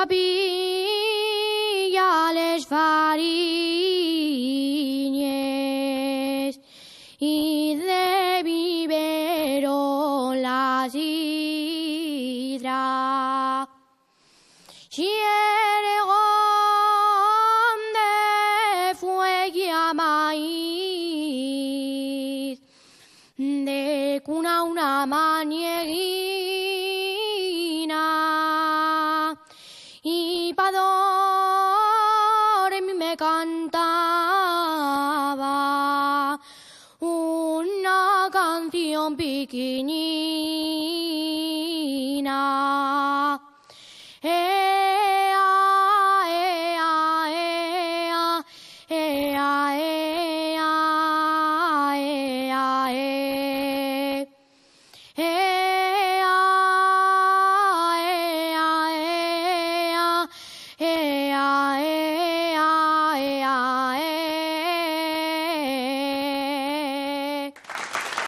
papilla les fariñes y de vivero la sidra. Xeregón de fuella maíz, de cuna una manieguina, y pa' dormir me cantaba una canción pequeñina.